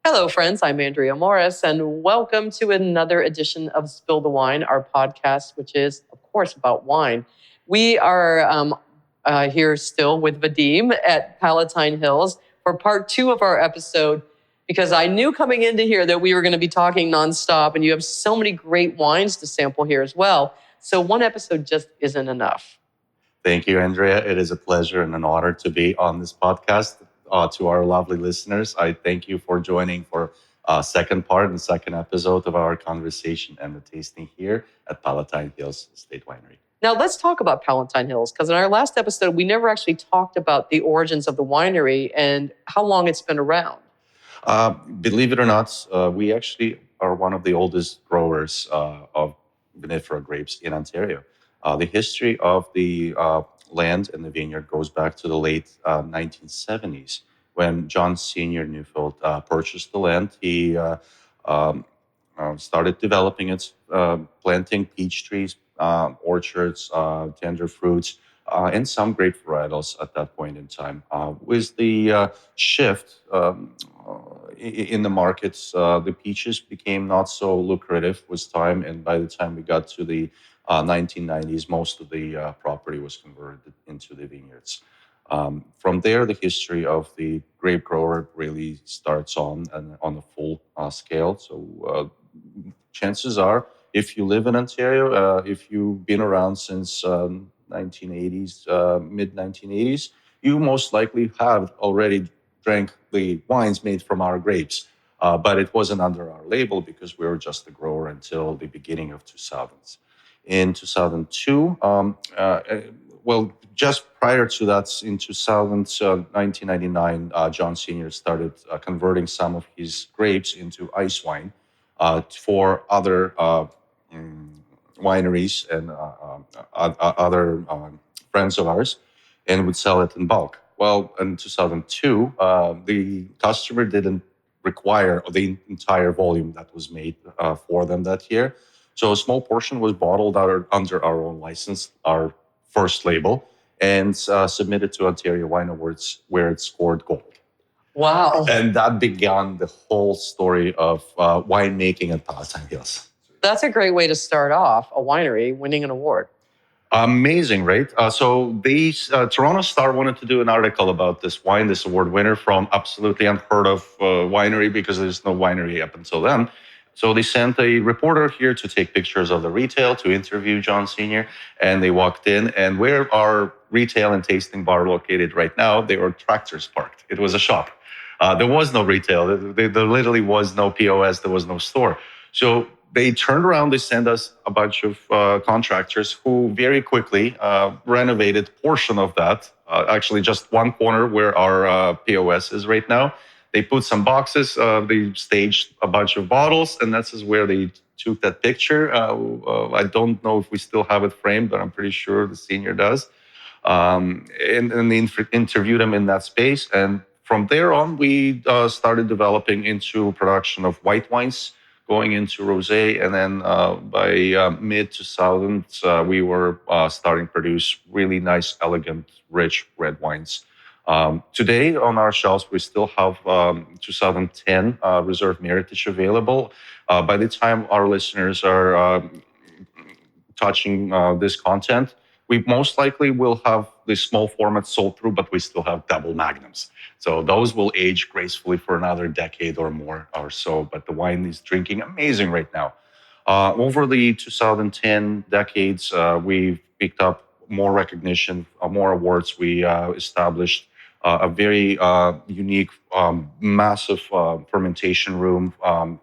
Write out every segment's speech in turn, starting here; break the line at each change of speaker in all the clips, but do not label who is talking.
Hello, friends. I'm Andrea Morris, and welcome to another edition of Spill the Wine, our podcast, which is, of course, about wine. We are here still with Vadim at Palantine Hills for part 2 of our episode, because I knew coming into here that we were going to be talking nonstop, and you have so many great wines to sample here as well. So one episode just isn't enough.
Thank you, Andrea. It is a pleasure and an honor to be on this podcast. To our lovely listeners, I thank you for joining for second part and second episode of our conversation and the tasting here at Palatine Hills Estate Winery.
Now let's talk about Palantine Hills, because in our last episode, we never actually talked about the origins of the winery and how long it's been around.
Believe it or not, we actually are one of the oldest growers of vinifera grapes in Ontario. The history of the land and the vineyard goes back to the late 1970s, when John Sr. Neufeld purchased the land. He started developing it, planting peach trees, orchards, tender fruits, and some grape varietals at that point in time. With the shift in the markets, the peaches became not so lucrative with time, and by the time we got to the 1990s, most of the property was converted into the vineyards. From there, the history of the grape grower really starts on a full scale. So chances are, if you live in Ontario, if you've been around since 1980s, mid 1980s, you most likely have already drank the wines made from our grapes. But it wasn't under our label because we were just a grower until the beginning of 2000s. In 2002, just prior to that, in 1999, John Sr. started converting some of his grapes into ice wine for other wineries and other friends of ours, and would sell it in bulk. Well, in 2002, the customer didn't require the entire volume that was made for them that year. So a small portion was bottled under our own license, our first label, and submitted to Ontario Wine Awards, where it scored gold.
Wow.
And that began the whole story of winemaking at Palatine Hills.
That's a great way to start off, a winery winning an award.
Amazing, right? So Toronto Star wanted to do an article about this wine, this award winner from absolutely unheard of winery, because there's no winery up until then. So they sent a reporter here to take pictures of the retail, to interview John Sr., and they walked in, and where our retail and tasting bar located right now, there were tractors parked. It was a shop. There was no retail. There literally was no POS. There was no store. So they turned around, they sent us a bunch of contractors who very quickly renovated a portion of that, actually just one corner where our POS is right now. They put some boxes, they staged a bunch of bottles, and that's where they took that picture. I don't know if we still have it framed, but I'm pretty sure the senior does. And they interviewed them in that space. And from there on, we started developing into production of white wines, going into rosé. And then by mid-2000s, we were starting to produce really nice, elegant, rich red wines. Today on our shelves, we still have 2010 Reserve Meritage available. By the time our listeners are touching this content, we most likely will have the small format sold through, but we still have double magnums. So those will age gracefully for another decade or more or so. But the wine is drinking amazing right now. Over the 2010 decades, we've picked up more recognition, more awards. We established a very unique, massive fermentation room. And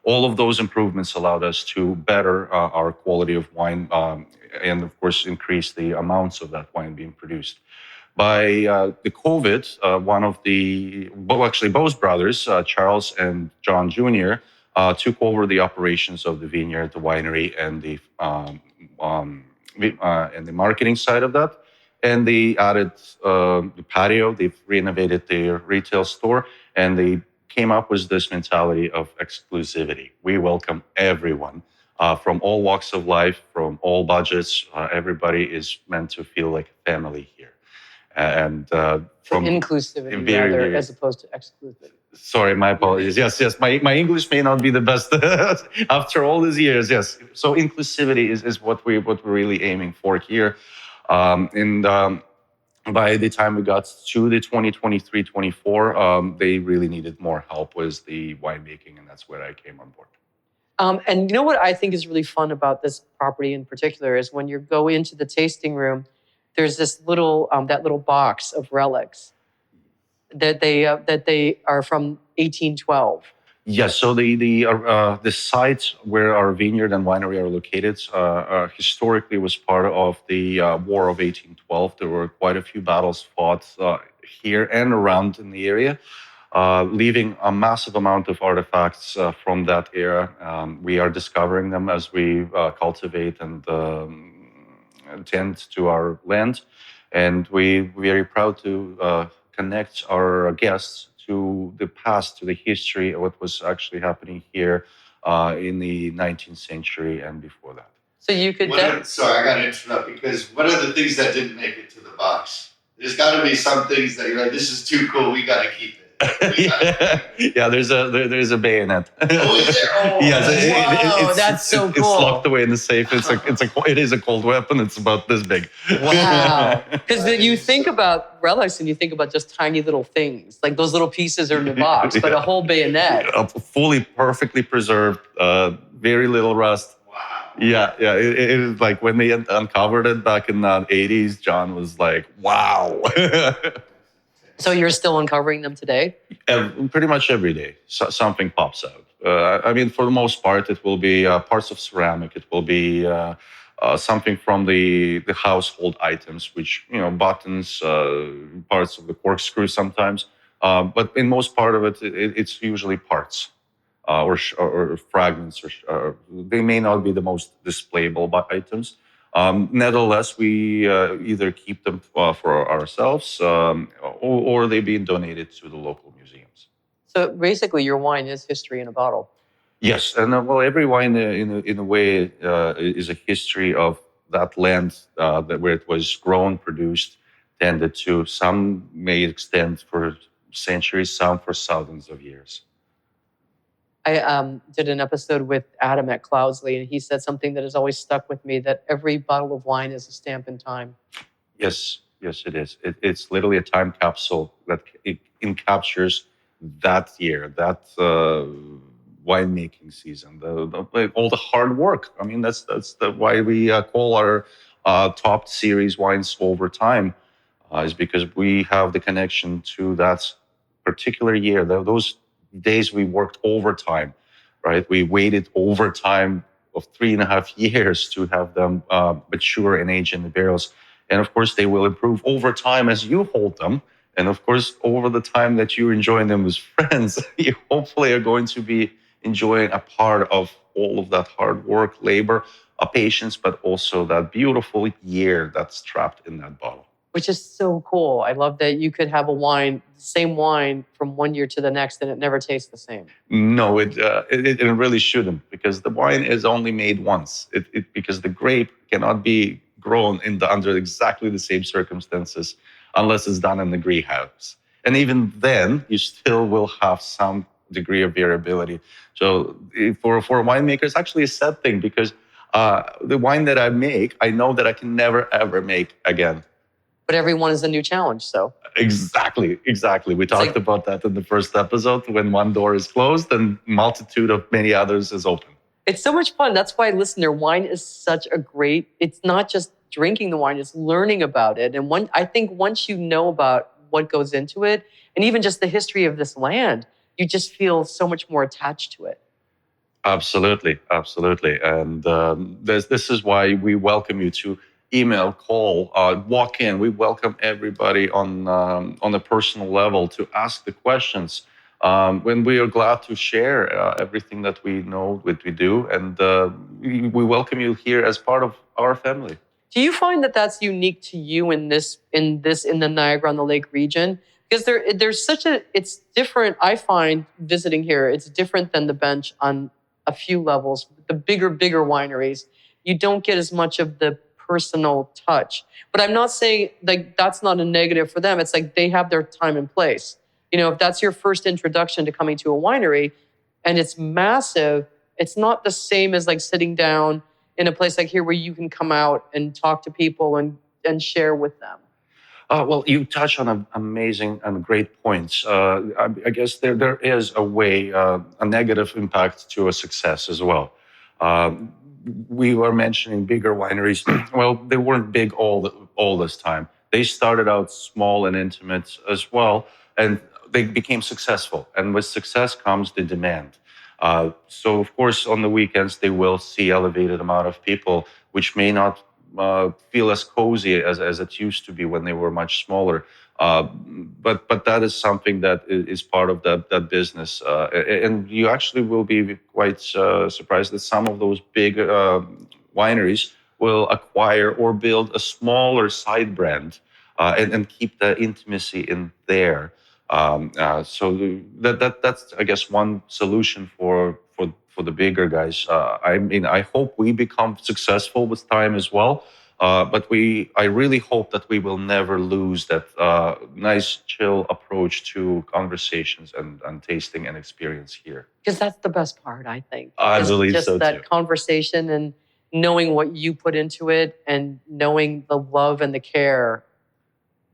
all of those improvements allowed us to better our quality of wine and, of course, increase the amounts of that wine being produced. By the COVID, both brothers, Charles and John Jr., took over the operations of the vineyard, the winery, and the marketing side of that. And they added the patio, they've renovated their retail store, and they came up with this mentality of exclusivity. We welcome everyone from all walks of life, from all budgets. Everybody is meant to feel like family here. And
from inclusivity, rather, as opposed to exclusivity.
Sorry, my apologies. Yes. My English may not be the best after all these years. Yes. So inclusivity is what we're really aiming for here. And by the time we got to the 2023-24, they really needed more help with the winemaking, and that's where I came on board.
And you know what I think is really fun about this property in particular is when you go into the tasting room, there's this little that little box of relics that they are from 1812.
Yes, so the site where our vineyard and winery are located historically was part of the War of 1812. There were quite a few battles fought here and around in the area, leaving a massive amount of artifacts from that era. We are discovering them as we cultivate and tend to our land, and we're very proud to connect our guests to the past, to the history of what was actually happening here in the 19th century and before that.
So you could...
Sorry, I got to interrupt, because what are the things that didn't make it to the box? There's got to be some things that you're like, this is too cool, we got to keep it.
Yeah, there's a bayonet.
Oh, is there? Oh,
yes, that's so cool.
It's locked away in the safe. It is a cold weapon. It's about this big.
Wow. Because you think about relics and you think about just tiny little things, like those little pieces are in the box, but a whole bayonet.
Fully, perfectly preserved, very little rust.
Wow.
Yeah. It is like when they uncovered it back in the 80s, John was like, wow.
So you're still uncovering them today?
Pretty much every day, something pops out. I mean, for the most part, it will be parts of ceramic. It will be something from the household items, which, buttons, parts of the corkscrew sometimes. But in most part of it, it's usually parts or fragments. Or they may not be the most displayable items. Nevertheless, we either keep them for ourselves or they being donated to the local museums.
So basically, your wine is history in a bottle.
Yes, and every wine in a way is a history of that land where it was grown, produced, tended to. Some may extend for centuries, some for thousands of years.
I did an episode with Adam at Cloudsley, and he said something that has always stuck with me, that every bottle of wine is a stamp in time.
Yes, it is. It's literally a time capsule that it encaptures that year, that winemaking season, all the hard work. I mean, that's why we call our top series wines over time, is because we have the connection to that particular year. Those days we worked overtime, right? We waited overtime of 3.5 years to have them mature and age in the barrels. And of course, they will improve over time as you hold them. And of course, over the time that you're enjoying them as friends, you hopefully are going to be enjoying a part of all of that hard work, labor, patience, but also that beautiful year that's trapped in that bottle.
Which is so cool. I love that you could have a wine, same wine from one year to the next, and it never tastes the same.
No, it really shouldn't, because the wine is only made once. Because the grape cannot be grown under exactly the same circumstances unless it's done in the greenhouse. And even then, you still will have some degree of variability. So for a winemaker, it's actually a sad thing, because the wine that I make, I know that I can never, ever make again.
But everyone is a new challenge, so.
Exactly. We talked about that in the first episode. When one door is closed, and multitude of many others is open.
It's so much fun. That's why, listener, wine is such a great, it's not just drinking the wine, it's learning about it. And I think once you know about what goes into it, and even just the history of this land, you just feel so much more attached to it.
Absolutely. And this is why we welcome you to email, call, walk in. We welcome everybody on a personal level to ask the questions. When we are glad to share everything that we know, what we do, and we welcome you here as part of our family.
Do you find that that's unique to you in the Niagara-on-the-Lake region? Because it's different. I find visiting here, it's different than the bench on a few levels. The bigger wineries, you don't get as much of the personal touch. But I'm not saying like that's not a negative for them. It's like they have their time and place. If that's your first introduction to coming to a winery and it's massive, it's not the same as like sitting down in a place like here where you can come out and talk to people and share with them.
Well, you touch on amazing and great points. I guess there is a way, a negative impact to a success as well. We were mentioning bigger wineries. Well, they weren't big all this time. They started out small and intimate as well, and they became successful. And with success comes the demand. So, of course, on the weekends, they will see elevated amount of people, which may not feel as cozy as it used to be when they were much smaller. But that is something that is part of that business. And you actually will be quite surprised that some of those big wineries will acquire or build a smaller side brand and keep the intimacy in there. So that's I guess one solution for the bigger guys. I hope we become successful with time as well. But I really hope that we will never lose that nice, chill approach to conversations and tasting and experience here.
Because that's the best part, I think.
I believe
just
so
that
too.
conversation and knowing what you put into it and knowing the love and the care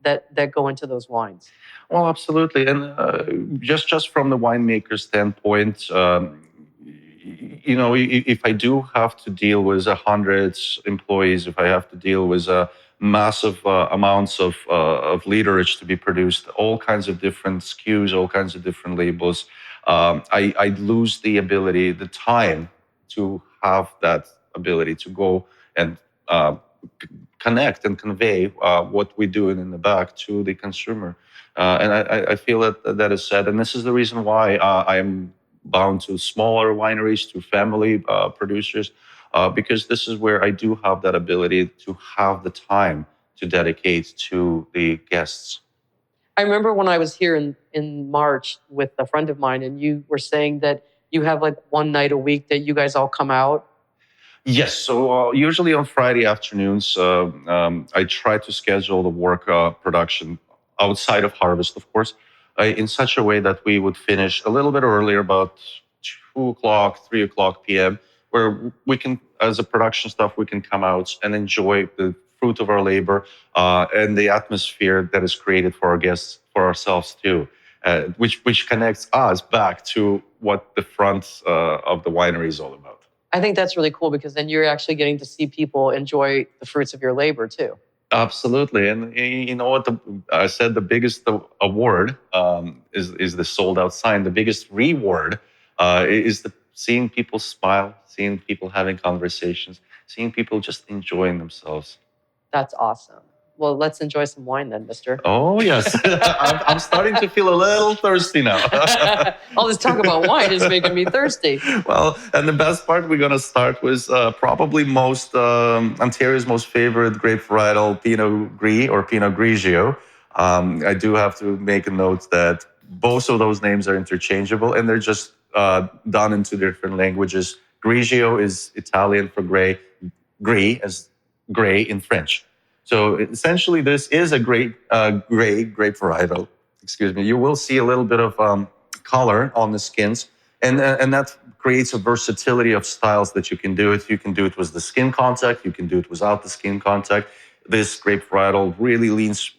that go into those wines.
Well, absolutely. And just from the winemaker standpoint, if I do have to deal with 100 employees, if I have to deal with massive amounts of literage to be produced, all kinds of different SKUs, all kinds of different labels, I lose the ability, the time to have that ability to go and connect and convey what we're doing in the back to the consumer. And I feel that is sad. And this is the reason why I am bound to smaller wineries, to family producers, because this is where I do have that ability to have the time to dedicate to the guests.
I remember when I was here in March with a friend of mine, and you were saying that you have like one night a week that you guys all come out.
Yes, so usually on Friday afternoons, I try to schedule the work production outside of harvest, of course, in such a way that we would finish a little bit earlier, about 2 o'clock, 3 o'clock p.m., where we can, as a production staff, we can come out and enjoy the fruit of our labor and the atmosphere that is created for our guests, for ourselves too, which connects us back to what the front of the winery is all about.
I think that's really cool because then you're actually getting to see people enjoy the fruits of your labor too.
Absolutely. And you know what? I said the biggest award is the sold out sign. The biggest reward is seeing people smile, seeing people having conversations, seeing people just enjoying themselves.
That's awesome. Well, let's enjoy some wine then, mister.
Oh, yes. I'm starting to feel a little thirsty now.
All this talk about wine is making me thirsty.
Well, and the best part, we're going to start with probably Ontario's most favorite grape varietal, Pinot Gris or Pinot Grigio. I do have to make a note that both of those names are interchangeable, and they're just done into different languages. Grigio is Italian for gray, gris as gray in French. So essentially, this is a gray grape varietal. Excuse me. You will see a little bit of color on the skins, and that creates a versatility of styles that you can do it. You can do it with the skin contact. You can do it without the skin contact. This grape varietal really leans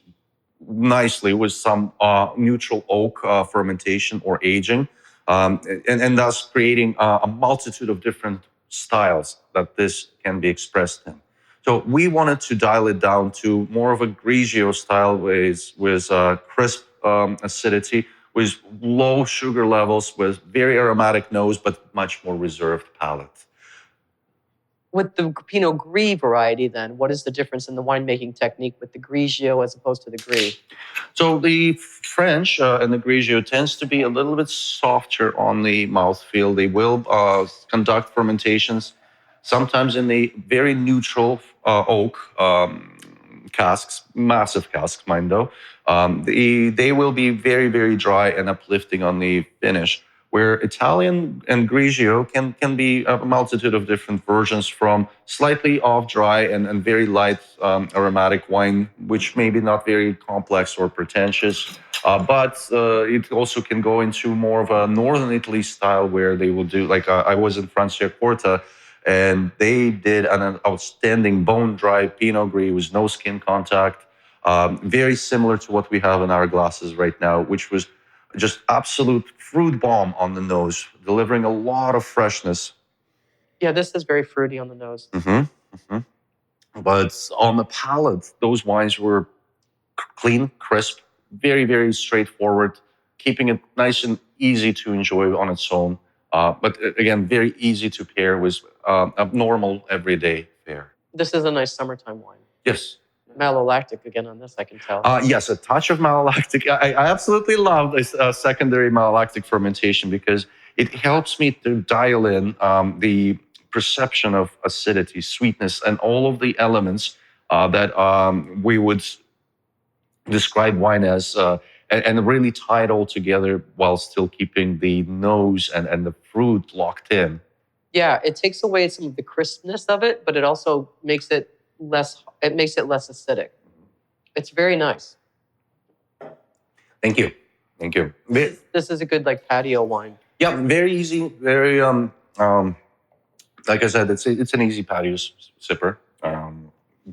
nicely with some neutral oak fermentation or aging, and thus creating a multitude of different styles that this can be expressed in. So we wanted to dial it down to more of a Grigio style with crisp acidity, with low sugar levels, with very aromatic nose, but much more reserved palate.
With the Pinot Gris variety, then, what is the difference in the winemaking technique with the Grigio as opposed to the Gris?
So the French and the Grigio tends to be a little bit softer on the mouthfeel. They will conduct fermentations sometimes in the very neutral oak casks, massive casks, mind though. They will be very, very dry and uplifting on the finish, where Italian and Grigio can be a multitude of different versions, from slightly off dry and very light aromatic wine, which may be not very complex or pretentious, But it also can go into more of a northern Italy style where they will do, like I was in Franciacorta, and they did an outstanding bone-dry Pinot Gris with no skin contact, very similar to what we have in our glasses right now, which was just absolute fruit bomb on the nose, delivering a lot of freshness.
Yeah, this is very fruity on the nose.
But on the palate, those wines were clean, crisp, very, very straightforward, keeping it nice and easy to enjoy on its own. But again, very easy to pair with a normal everyday fare.
This is a nice summertime wine.
Yes.
Malolactic again on this, I can tell.
Yes, a touch of malolactic. I absolutely love this secondary malolactic fermentation because it helps me to dial in the perception of acidity, sweetness, and all of the elements that we would describe wine as, and really tie it all together while still keeping the nose and the fruit locked in.
Yeah, it takes away some of the crispness of it, but it also makes it less. It makes it less acidic. It's very nice.
Thank you.
This is a good like patio wine.
Yeah, very easy. Very like I said, it's an easy patio sipper.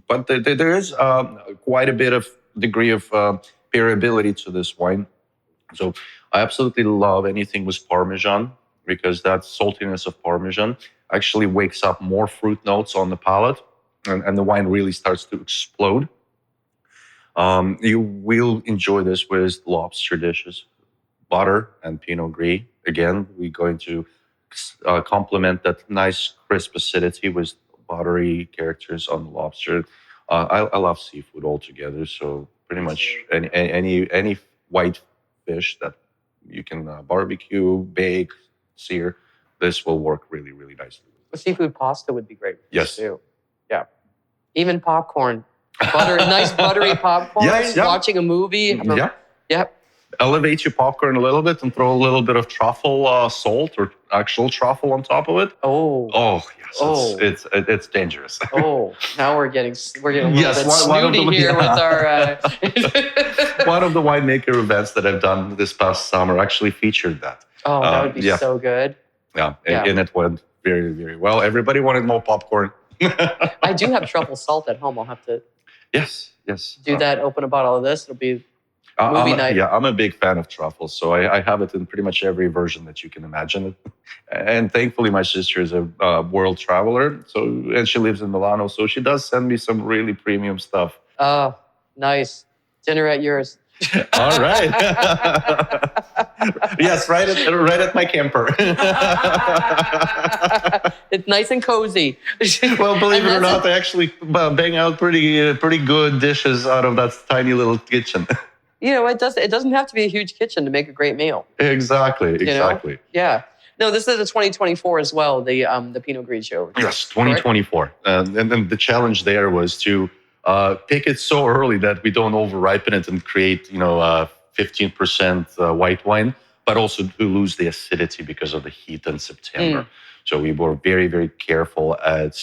But there is quite a bit of degree of variability to this wine. So I absolutely love anything with Parmesan because that saltiness of Parmesan actually wakes up more fruit notes on the palate, and the wine really starts to explode. You will enjoy this with lobster dishes, butter and Pinot Gris. Again, we're going to complement that nice crisp acidity with buttery characters on the lobster. I love seafood altogether, so pretty much any white fish that you can barbecue, bake, sear, this will work really, really nicely.
Seafood pasta would be great.
Yes.
Too. Yeah. Even popcorn. Nice buttery popcorn.
Yes, yeah.
Watching a movie. Yep.
Elevate your popcorn a little bit and throw a little bit of truffle salt or actual truffle on top of it.
Oh,
yes, it's dangerous.
Now we're getting a little bit snooty here with our.
One of the winemaker events that I've done this past summer actually featured that.
Oh, that would be so good.
Yeah, and it went very, very well. Everybody wanted more popcorn.
I do have truffle salt at home. I'll have to.
Yes.
Do that. Open a bottle of this. It'll be. Movie night.
Yeah, I'm a big fan of truffles, so I have it in pretty much every version that you can imagine. And thankfully, my sister is a world traveler, and she lives in Milano, so she does send me some really premium stuff.
Oh, nice. Dinner at yours.
All right. Yes, right at my camper.
It's nice and cozy.
Well, believe it or not, they actually bang out pretty good dishes out of that tiny little kitchen.
It doesn't have to be a huge kitchen to make a great meal.
Exactly.
Yeah. No, this is a 2024 as well, the Pinot Grigio.
Yes, 2024. And then the challenge there was to pick it so early that we don't over-ripen it and create, 15% white wine, but also to lose the acidity because of the heat in September. So we were very, very careful at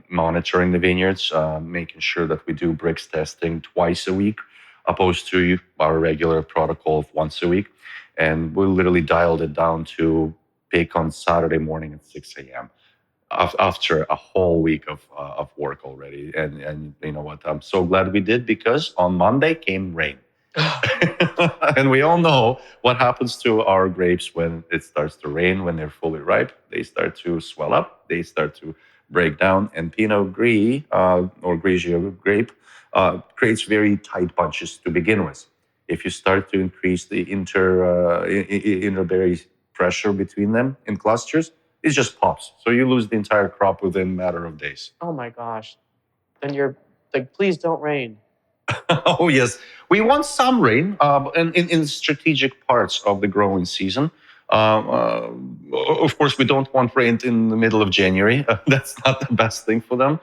monitoring the vineyards, making sure that we do bricks testing twice a week, opposed to our regular protocol of once a week. And we literally dialed it down to pick on Saturday morning at 6 a.m. after a whole week of work already. And you know what? I'm so glad we did, because on Monday came rain. And we all know what happens to our grapes when it starts to rain, when they're fully ripe. They start to swell up. They start to break down. And Pinot Gris or Grigio grape creates very tight bunches to begin with. If you start to increase the interberry pressure between them in clusters, it just pops. So you lose the entire crop within a matter of days.
Oh my gosh. Then you're like, please don't rain.
Oh, yes. We want some rain in strategic parts of the growing season. Of course, we don't want rain in the middle of January. That's not the best thing for them.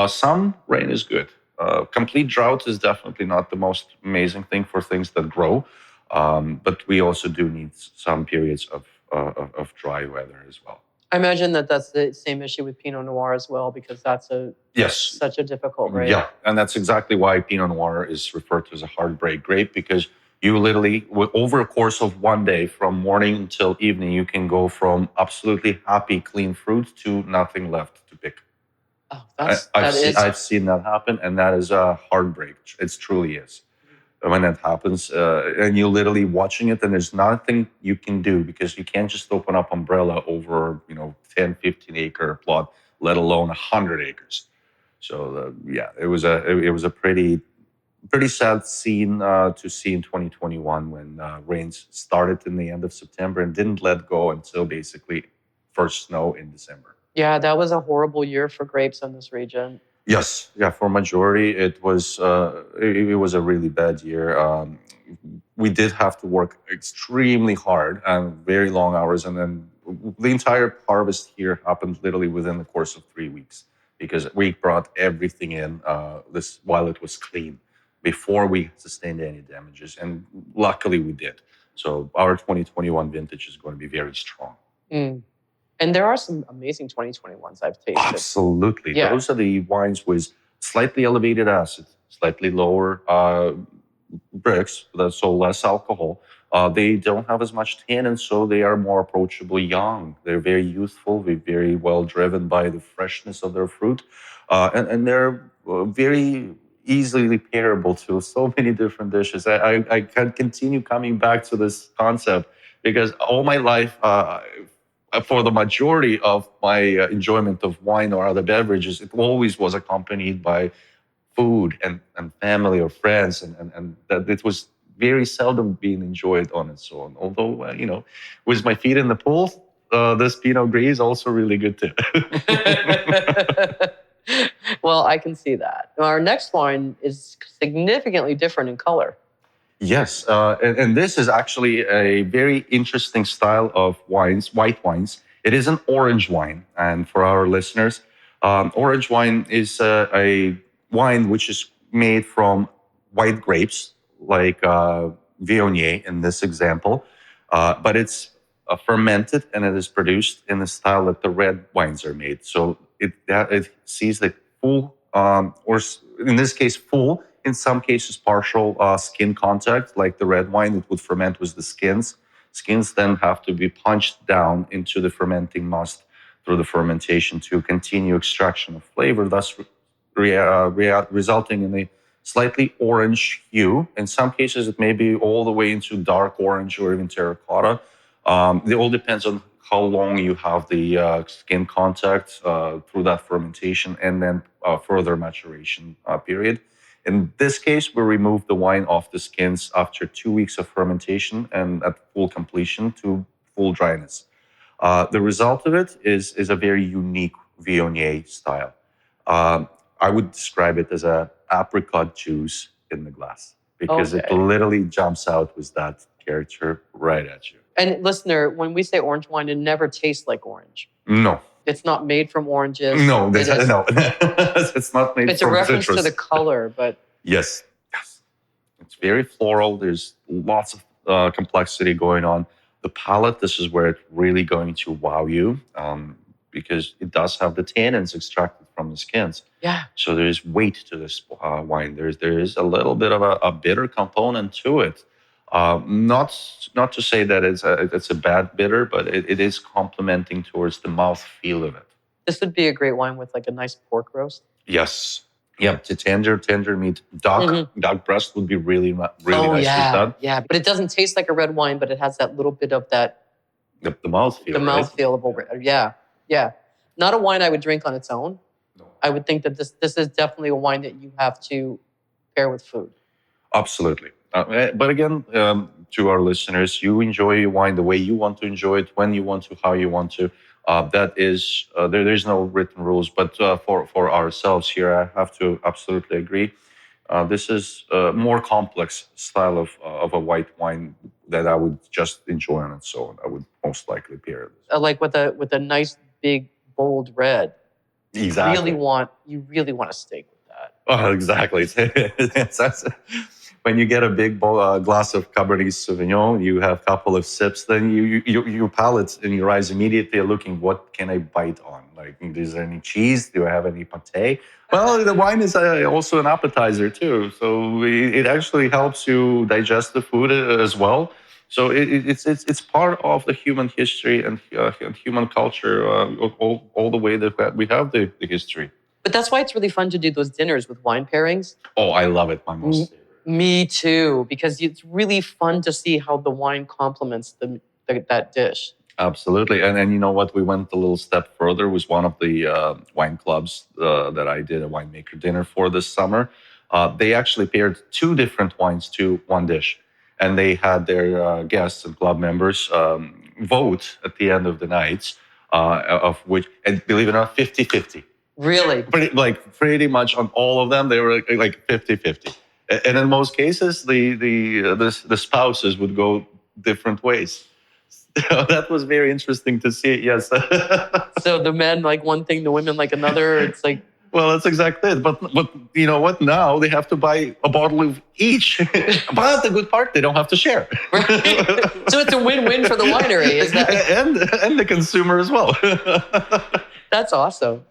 Some rain is good. Complete drought is definitely not the most amazing thing for things that grow. But we also do need some periods of dry weather as well.
I imagine that's the same issue with Pinot Noir as well, because that's such a difficult grape.
Yeah, and that's exactly why Pinot Noir is referred to as a heartbreak grape, because You literally, over a course of one day, from morning until evening, you can go from absolutely happy, clean fruit to nothing left to pick.
Oh,
I've seen that happen, and that is a heartbreak. It truly is. When that happens, and you're literally watching it, and there's nothing you can do because you can't just open up umbrella over 10, 15 acre plot, let alone 100 acres. So it was a pretty sad scene to see in 2021 when rains started in the end of September and didn't let go until basically first snow in December.
Yeah, that was a horrible year for grapes in this region.
Yes, yeah. For majority, it was a really bad year. We did have to work extremely hard and very long hours, and then the entire harvest here happened literally within the course of 3 weeks because we brought everything in this while it was clean before we sustained any damages, and luckily we did. So our 2021 vintage is going to be very strong.
Mm. And there are some amazing 2021s I've tasted.
Absolutely.
Yeah.
Those are the wines with slightly elevated acid, slightly lower bricks, so less alcohol. They don't have as much tannin, so they are more approachable young. They're very youthful. They're very well driven by the freshness of their fruit. And they're very easily pairable to so many different dishes. I can continue coming back to this concept because all my life, for the majority of my enjoyment of wine or other beverages, it always was accompanied by food and family or friends, and that it was very seldom being enjoyed on its own. Although, with my feet in the pool, this Pinot Gris is also really good too.
Well, I can see that. Our next wine is significantly different in color.
Yes, and this is actually a very interesting style of wines, white wines. It is an orange wine, and for our listeners, orange wine is a wine which is made from white grapes, like Viogner in this example, but it's fermented and it is produced in the style that the red wines are made. So it sees the full, or in this case, full. In some cases, partial skin contact, like the red wine, it would ferment with the skins. Skins then have to be punched down into the fermenting must through the fermentation to continue extraction of flavor, thus resulting in a slightly orange hue. In some cases, it may be all the way into dark orange or even terracotta. It all depends on how long you have the skin contact through that fermentation and then further maturation period. In this case, we remove the wine off the skins after 2 weeks of fermentation and at full completion to full dryness. The result of it is a very unique Viogner style. I would describe it as a apricot juice in the glass because it literally jumps out with that character right at you.
And listener, when we say orange wine, it never tastes like orange.
No.
It's not made from oranges.
No, no. It's not made from citrus.
It's a reference to the color, but...
Yes. It's very floral. There's lots of complexity going on. The palate, this is where it's really going to wow you because it does have the tannins extracted from the skins.
Yeah.
So there's weight to this wine. There is a little bit of a bitter component to it. Not to say that it's a bad bitter, but it is complementing towards the mouthfeel of it.
This would be a great wine with like a nice pork roast.
Yes. Yeah, to tender meat. Duck breast would be really nice with that.
Yeah, but it doesn't taste like a red wine, but it has that little bit of that...
The mouthfeel,
the mouthfeel of a... Yeah. Not a wine I would drink on its own. No. I would think that this is definitely a wine that you have to pair with food.
Absolutely. But again, to our listeners, you enjoy your wine the way you want to enjoy it, when you want to, how you want to. That is, there's no written rules. But for ourselves here, I have to absolutely agree. This is a more complex style of a white wine that I would just enjoy on its own. I would most likely pair it.
Like with a nice, big, bold red.
Exactly.
You really want a steak with that.
Oh, exactly. when you get a big glass of Cabernet Sauvignon, you have a couple of sips, then your palate and your eyes immediately are looking, what can I bite on? Like, is there any cheese? Do I have any pate? Well, the wine is also an appetizer too. So it actually helps you digest the food as well. So it's part of the human history and human culture, all the way that we have the history.
But that's why it's really fun to do those dinners with wine pairings.
Oh, I love it. My most favorite.
Me too, because it's really fun to see how the wine complements that dish.
Absolutely. And you know what? We went a little step further with one of the wine clubs that I did a winemaker dinner for this summer. They actually paired two different wines to one dish. And they had their guests and club members vote at the end of the night, of which, and believe it or not, 50-50.
Really?
Pretty much on all of them, they were like 50-50. And in most cases, the spouses would go different ways. That was very interesting to see. Yes.
So the men like one thing, the women like another. It's like.
Well, that's exactly it. But you know what? Now they have to buy a bottle of each. But the good part, they don't have to share.
Right. So it's a win-win for the winery, is that?
And the consumer as well.
That's awesome.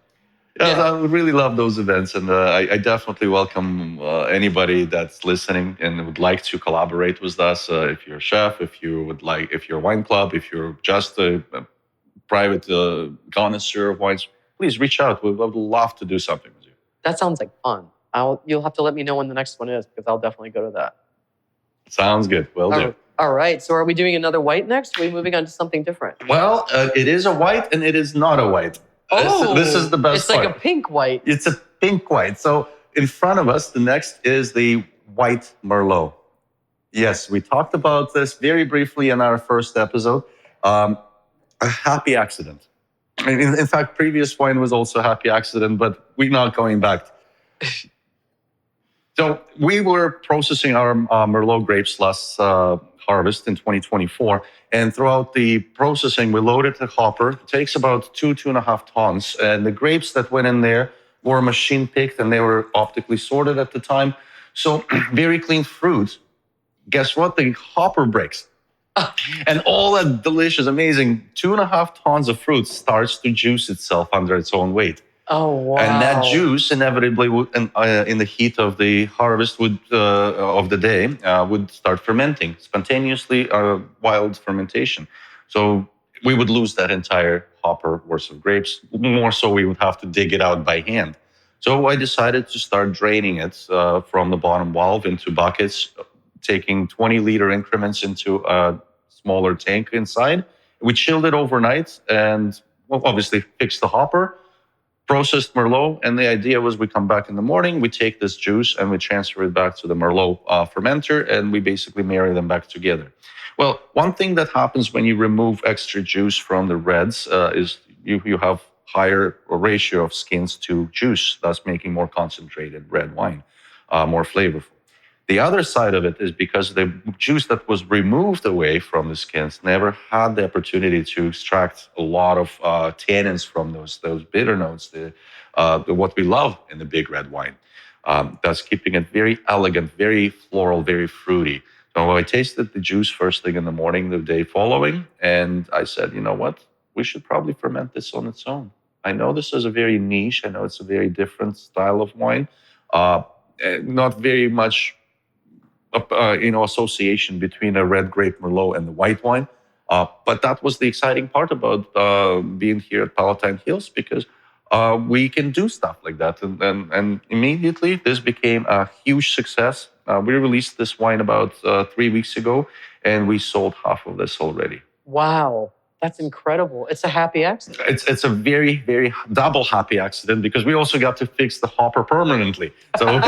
Yeah. I really love those events, and I definitely welcome anybody that's listening and would like to collaborate with us. If you're a chef, if you're a wine club, if you're just a private connoisseur of wines, please reach out. We would love to do something with you.
That sounds like fun. You'll have to let me know when the next one is, because I'll definitely go to that.
Sounds good. Will do.
All right. So are we doing another white next? Or are we moving on to something different?
Well, it is a white and it is not a white.
Oh,
this is the best part.
It's like a pink white.
It's a pink white. So in front of us, the next is the white Merlot. Yes, we talked about this very briefly in our first episode. A happy accident. In fact, previous wine was also a happy accident, but we're not going back. So we were processing our Merlot grapes last harvest in 2024. And throughout the processing, we loaded the hopper. It takes about 2.5 tons. And the grapes that went in there were machine picked and they were optically sorted at the time. So very clean fruit. Guess what? The hopper breaks. And all that delicious, amazing 2.5 tons of fruit starts to juice itself under its own weight.
Oh, wow.
And that juice inevitably would, in the heat of the harvest of the day, would start fermenting, spontaneously, wild fermentation. So we would lose that entire hopper worth of grapes. More so, we would have to dig it out by hand. So I decided to start draining it from the bottom valve into buckets, taking 20-liter increments into a smaller tank inside. We chilled it overnight and obviously fixed the hopper, processed Merlot. And the idea was we come back in the morning, we take this juice and we transfer it back to the Merlot fermenter, and we basically marry them back together. Well, one thing that happens when you remove extra juice from the reds is you have higher ratio of skins to juice, thus making more concentrated red wine, more flavorful. The other side of it is because the juice that was removed away from the skins never had the opportunity to extract a lot of tannins from those bitter notes, what we love in the big red wine. Thus keeping it very elegant, very floral, very fruity. So I tasted the juice first thing in the morning, the day following, and I said, you know what? We should probably ferment this on its own. I know this is a very niche. I know it's a very different style of wine. Not very much association between a red grape Merlot and the white wine. But that was the exciting part about being here at Palantine Hills, because we can do stuff like that. And immediately this became a huge success. We released this wine about 3 weeks ago, and we sold half of this already.
Wow. That's incredible. It's a happy accident.
It's a very, very double happy accident, because we also got to fix the hopper permanently. So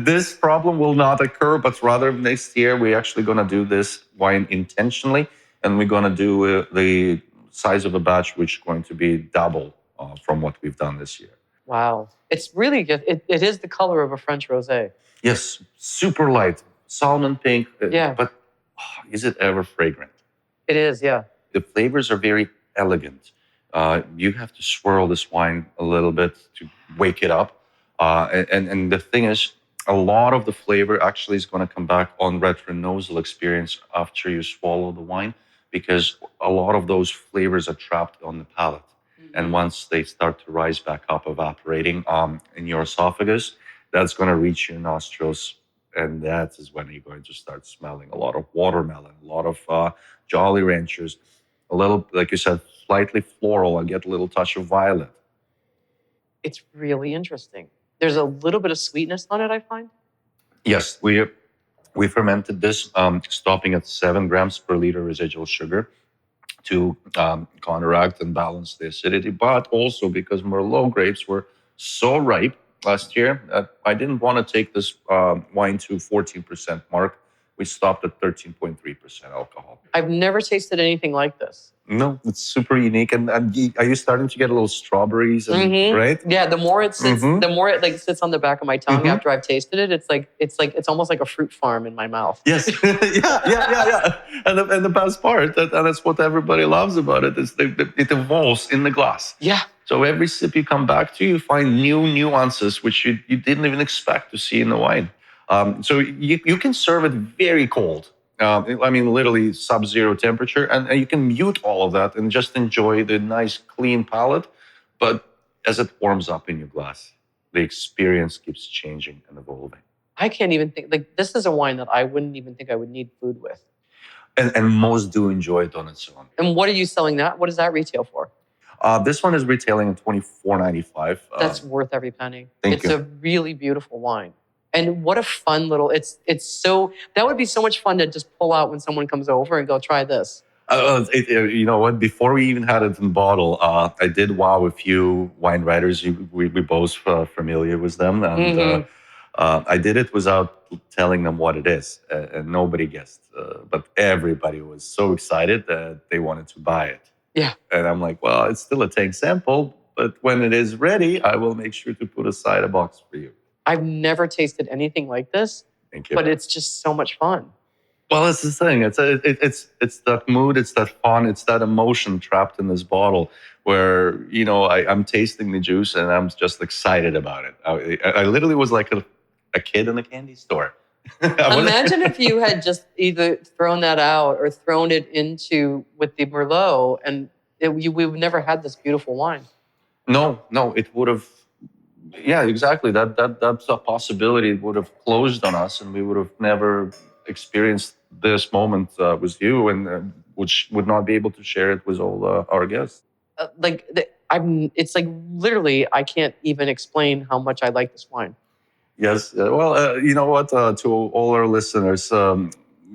this problem will not occur, but rather next year we're actually going to do this wine intentionally, and we're going to do the size of a batch, which is going to be double from what we've done this year.
Wow. It's really good. It is the color of a French rosé.
Yes, super light, salmon pink.
Yeah.
But is it ever fragrant?
It is, yeah.
The flavors are very elegant. You have to swirl this wine a little bit to wake it up. And the thing is, a lot of the flavor actually is going to come back on retronosal experience after you swallow the wine, because a lot of those flavors are trapped on the palate. And once they start to rise back up, evaporating in your esophagus, that's going to reach your nostrils. And that is when you're going to start smelling a lot of watermelon, a lot of Jolly Ranchers, a little, like you said, slightly floral. I get a little touch of violet.
It's really interesting. There's a little bit of sweetness on it, I find.
Yes, we fermented this, stopping at 7 grams per liter residual sugar to counteract and balance the acidity, but also because Merlot grapes were so ripe last year that I didn't want to take this wine to 14% mark. We stopped at 13.3% alcohol.
I've never tasted anything like this.
No, it's super unique. And are you starting to get a little strawberries? And, right?
Yeah, the more it sits, the more it like sits on the back of my tongue after I've tasted it. It's almost like a fruit farm in my mouth.
Yes, yeah. And the best part, and that's what everybody loves about it, is it evolves in the glass.
Yeah.
So every sip you come back to, you find new nuances which you didn't even expect to see in the wine. So you can serve it very cold. I mean, literally sub-zero temperature, and you can mute all of that and just enjoy the nice, clean palate. But as it warms up in your glass, the experience keeps changing and evolving.
I can't even think, like, this is a wine that I wouldn't even think I would need food with.
And most do enjoy it on its own.
And what are you selling that? What does that retail for?
This one is retailing at $24.95.
That's worth every penny.
Thank you.
It's a really beautiful wine. And what a fun little, it's so, that would be so much fun to just pull out when someone comes over and go, try this.
You know what? Before we even had it in bottle, I did wow a few wine writers. We both familiar with them. And I did it without telling them what it is. And nobody guessed. But everybody was so excited that they wanted to buy it.
Yeah.
And I'm like, well, it's still a tank sample. But when it is ready, I will make sure to put aside a box for you.
I've never tasted anything like this.
Thank you.
But it's just so much fun.
Well, it's the thing. It's that mood, it's that fun, it's that emotion trapped in this bottle where, you know, I'm tasting the juice and I'm just excited about it. I literally was like a kid in a candy store.
Imagine if you had just either thrown that out or thrown it into with the Merlot and we would never had this beautiful wine.
No, it would have. Yeah, exactly. That's a possibility. It would have closed on us, and we would have never experienced this moment with you, and which would not be able to share it with all our guests.
It's like literally, I can't even explain how much I like this wine.
Yes. Well, you know what? To all our listeners,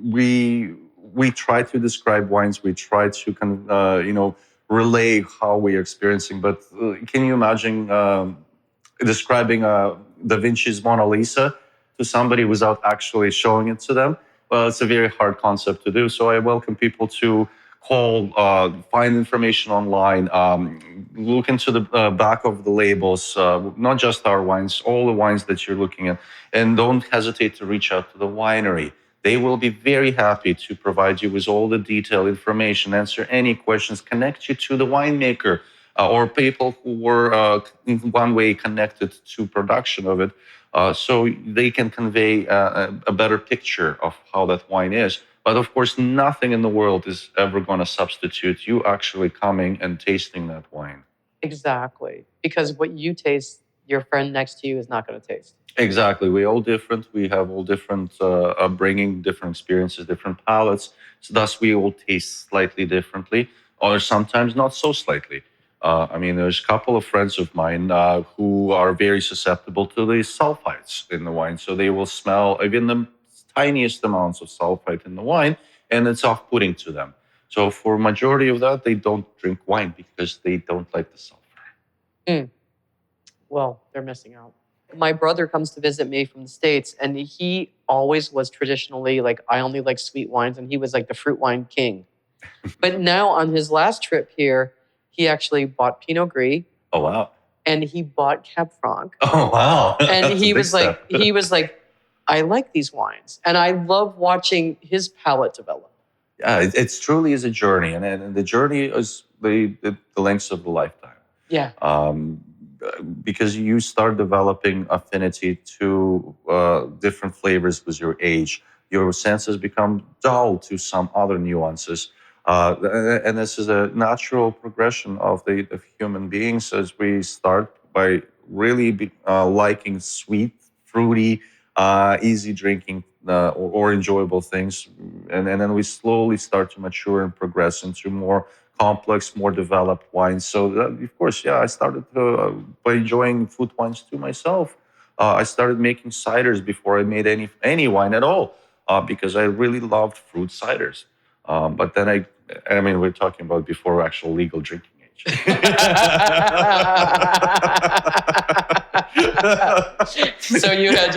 we try to describe wines. We try to relay how we are experiencing. But can you imagine? Describing Da Vinci's Mona Lisa to somebody without actually showing it to them? Well, it's a very hard concept to do. So I welcome people to call, find information online, look into the back of the labels, not just our wines, all the wines that you're looking at. And don't hesitate to reach out to the winery. They will be very happy to provide you with all the detailed information, answer any questions, connect you to the winemaker, or people who were in one way connected to production of it, so they can convey a better picture of how that wine is. But of course, nothing in the world is ever going to substitute you actually coming and tasting that wine.
Exactly. Because what you taste, your friend next to you is not going to taste.
Exactly. We're all different. We have all different upbringing, different experiences, different palates. So thus, we all taste slightly differently, or sometimes not so slightly. There's a couple of friends of mine who are very susceptible to the sulfites in the wine. So they will smell even the tiniest amounts of sulfite in the wine, and it's off-putting to them. So for majority of that, they don't drink wine because they don't like the sulfur.
Well, they're missing out. My brother comes to visit me from the States, and he always was traditionally like, I only like sweet wines, and he was like the fruit wine king. But now on his last trip here, he actually bought Pinot Gris.
Oh, wow.
And he bought Cab Franc.
Oh, wow.
And he was like, I like these wines. And I love watching his palate develop.
Yeah, it truly is a journey. And the journey is the lengths of a lifetime.
Yeah.
because you start developing affinity to different flavors with your age. Your senses become dull to some other nuances. And this is a natural progression of human beings as we start by really liking sweet, fruity, easy drinking or enjoyable things. And then we slowly start to mature and progress into more complex, more developed wines. So, of course, I started by enjoying fruit wines too myself. I started making ciders before I made any wine at all because I really loved fruit ciders. But then I mean, we're talking about before actual legal drinking age.
So you had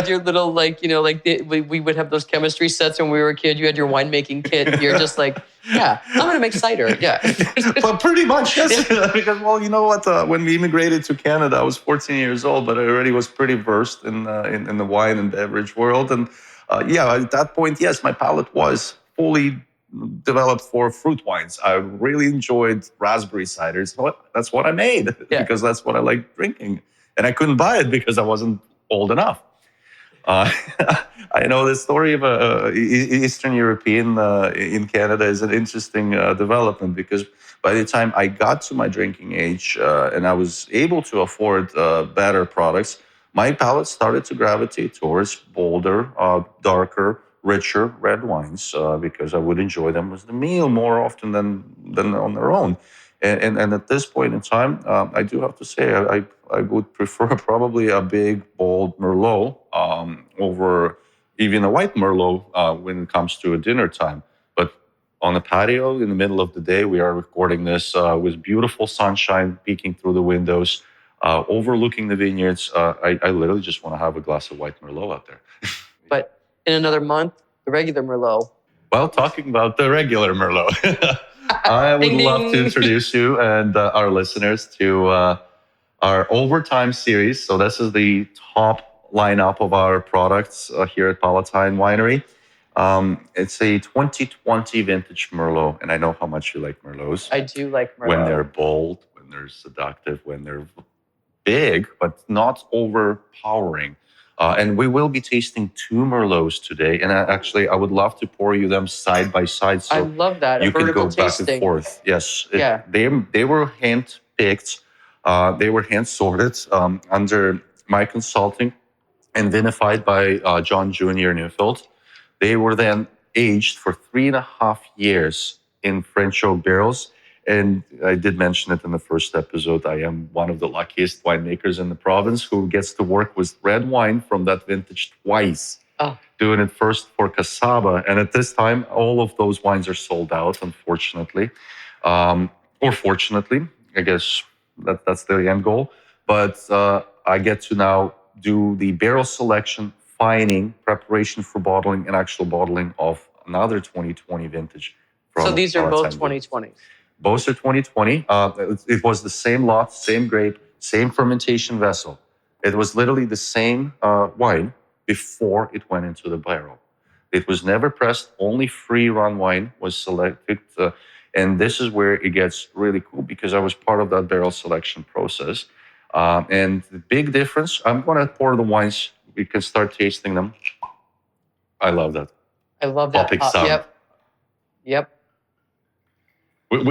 your little, like, you know, like we would have those chemistry sets when we were a kid. You had your winemaking kit. You're just like, yeah, I'm going to make cider. Yeah.
But pretty much, yes. Because, well, you know what? When we immigrated to Canada, I was 14 years old, but I already was pretty versed in the wine and beverage world. And at that point, yes, my palate was fully developed for fruit wines. I really enjoyed raspberry ciders. That's what I made because that's what I like drinking. And I couldn't buy it because I wasn't old enough. I know the story of Eastern European in Canada is an interesting development because by the time I got to my drinking age and I was able to afford better products, my palate started to gravitate towards bolder, darker, richer red wines because I would enjoy them with the meal more often than on their own. And at this point in time, I do have to say I would prefer probably a big, bold Merlot over even a white Merlot when it comes to a dinner time. But on a patio in the middle of the day, we are recording this with beautiful sunshine peeking through the windows, overlooking the vineyards. I literally just want to have a glass of white Merlot out there.
But in another month, the regular Merlot.
Well, talking about the regular Merlot, I would love to introduce you and our listeners to our Overtime series. So this is the top lineup of our products here at Palatine Winery. It's a 2020 vintage Merlot, and I know how much you like Merlots.
I do like Merlot.
When they're bold, when they're seductive, when they're big, but not overpowering. And we will be tasting 2 Merlots today. And actually, I would love to pour you them side by side. So
I love that.
You can go
tasting.
back and forth. Yes.
Yeah.
They were hand-picked. They were hand-sorted under my consulting and vinified by John Jr. Neufeld. They were then aged for 3.5 years in French oak barrels. And I did mention it in the first episode. I am one of the luckiest winemakers in the province who gets to work with red wine from that vintage twice. Doing it first for Casaba. And at this time, all of those wines are sold out, unfortunately. Or fortunately, I guess that's the end goal. But I get to now do the barrel selection, fining, preparation for bottling, and actual bottling of another 2020 vintage.
So these are both 2020s?
Both are 2020. It was the same lot, same grape, same fermentation vessel. It was literally the same wine before it went into the barrel. It was never pressed. Only free-run wine was selected. And this is where it gets really cool because I was part of that barrel selection process. And the big difference, I'm going to pour the wines. We can start tasting them. I love that.
I love that.
Popping sound.
Yep.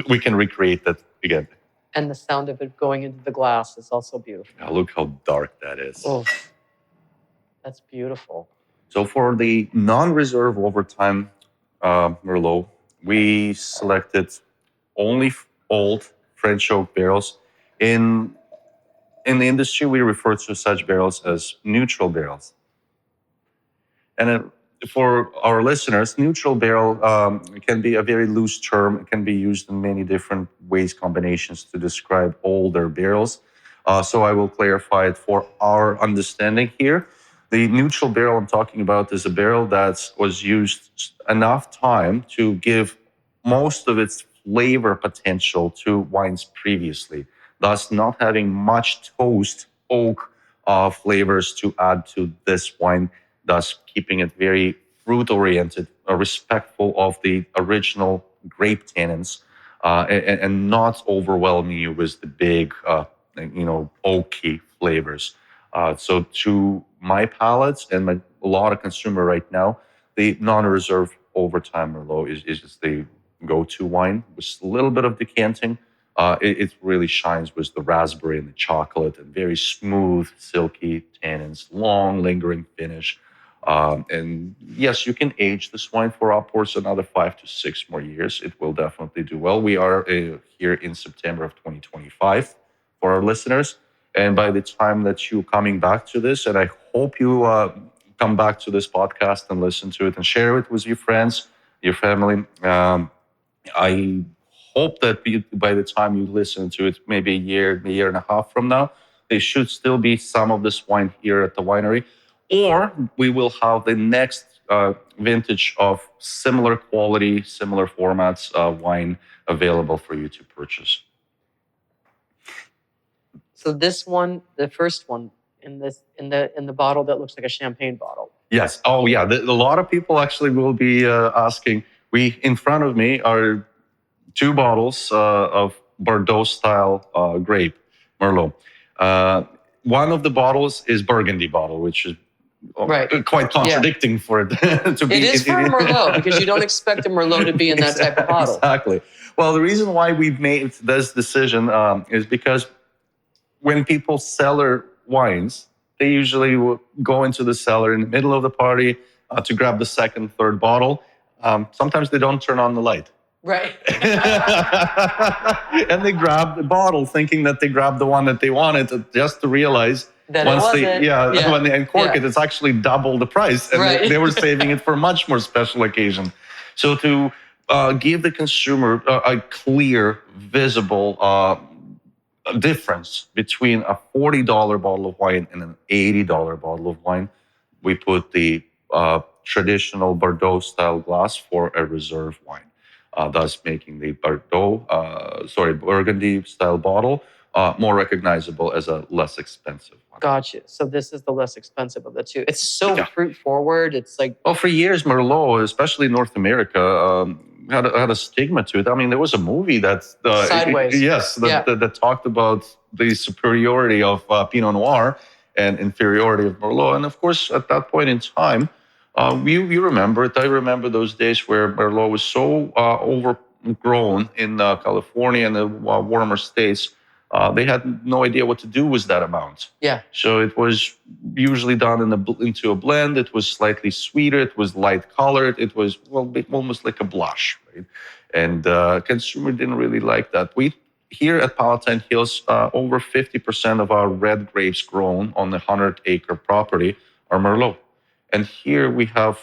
We can recreate that again.
And the sound of it going into the glass is also beautiful.
Now look how dark that is.
Oh, that's beautiful.
So for the non-reserve overtime Merlot, we selected only old French oak barrels. In the industry, we refer to such barrels as neutral barrels. And for our listeners, neutral barrel can be a very loose term. It can be used in many different ways, combinations to describe older barrels. So I will clarify it for our understanding here. The neutral barrel I'm talking about is a barrel that was used enough time to give most of its flavor potential to wines previously, thus not having much toast oak flavors to add to this wine, thus keeping it very fruit-oriented, respectful of the original grape tannins, and not overwhelming you with the big oaky flavors. So to my palates and a lot of consumer right now, the non-reserve overtime Merlot is just the go-to wine with a little bit of decanting. It really shines with the raspberry and the chocolate and very smooth, silky tannins, long, lingering finish. And yes, you can age this wine for upwards another 5 to 6 more years. It will definitely do well. We are here in September of 2025 for our listeners. And by the time that you're coming back to this, and I hope you come back to this podcast and listen to it and share it with your friends, your family. I hope that by the time you listen to it, maybe a year and a half from now, there should still be some of this wine here at the winery, or we will have the next vintage of similar quality, similar formats wine available for you to purchase.
So this one, the first one in the bottle that looks like a champagne bottle.
Yes. Oh, yeah. A lot of people actually will be asking. In front of me are 2 bottles of Bordeaux style grape Merlot. One of the bottles is Burgundy bottle, which is quite contradicting for it to be.
It is for a Merlot because you don't expect a Merlot to be in that type of bottle.
Exactly. Well, the reason why we've made this decision is because when people cellar wines, they usually will go into the cellar in the middle of the party to grab the second, third bottle. Sometimes they don't turn on the light.
Right.
And they grab the bottle thinking that they grabbed the one that they wanted, just to realize
that
once when they uncork it, it's actually double the price. And they were saving it for a much more special occasion. So to give the consumer a clear, visible difference between a $40 bottle of wine and an $80 bottle of wine, we put the traditional Bordeaux style glass for a reserve wine, thus making the Burgundy style bottle more recognizable as a less expensive one.
Gotcha. So this is the less expensive of the two. It's so fruit forward. It's like...
Well, for years, Merlot, especially North America, had a stigma to it. I mean, there was a movie that...
Sideways.
That talked about the superiority of Pinot Noir and inferiority of Merlot. And of course, at that point in time, you remember it. I remember those days where Merlot was so overgrown in California and the warmer states. They had no idea what to do with that amount.
Yeah. So
it was usually done into a blend. It was slightly sweeter. It was light colored. It was almost like a blush, right? And consumer didn't really like that. We here at Palantine Hills, over 50% of our red grapes grown on the 100-acre property are Merlot. And here we have,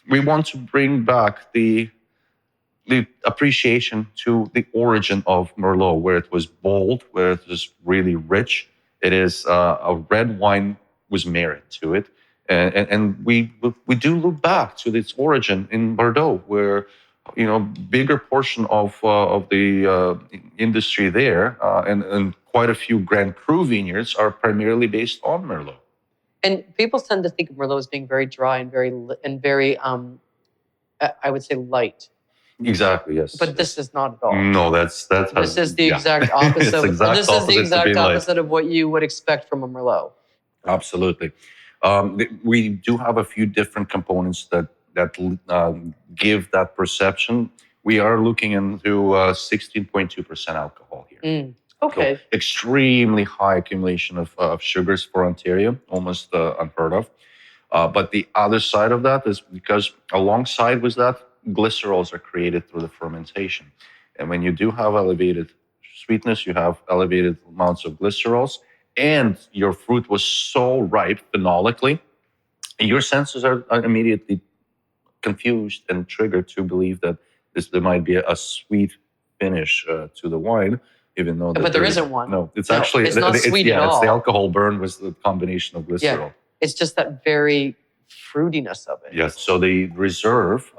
we want to bring back the appreciation to the origin of Merlot, where it was bold, where it was really rich. It is a red wine with merit to it. And we do look back to its origin in Bordeaux, where, bigger portion of the industry there and quite a few Grand Cru vineyards are primarily based on Merlot.
And people tend to think of Merlot as being very dry and very, I would say, light.
Exactly. Yes.
But this is not at all.
No, this
is the exact opposite. This is the exact opposite of what you would expect from a Merlot. Absolutely.
We do have a few different components that give that perception. We are looking into 16.2% alcohol here.
Okay.
So extremely high accumulation of sugars for Ontario, almost unheard of. But the other side of that is because alongside with that, glycerols are created through the fermentation. And when you do have elevated sweetness, you have elevated amounts of glycerols, and your fruit was so ripe phenolically, your senses are immediately confused and triggered to believe that there might be a sweet finish to the wine, even though...
But there isn't one.
No, it's actually...
It's not sweet at all.
It's the alcohol burn with the combination of glycerol.
Yeah. It's just that very fruitiness of it.
Yes. So the reserve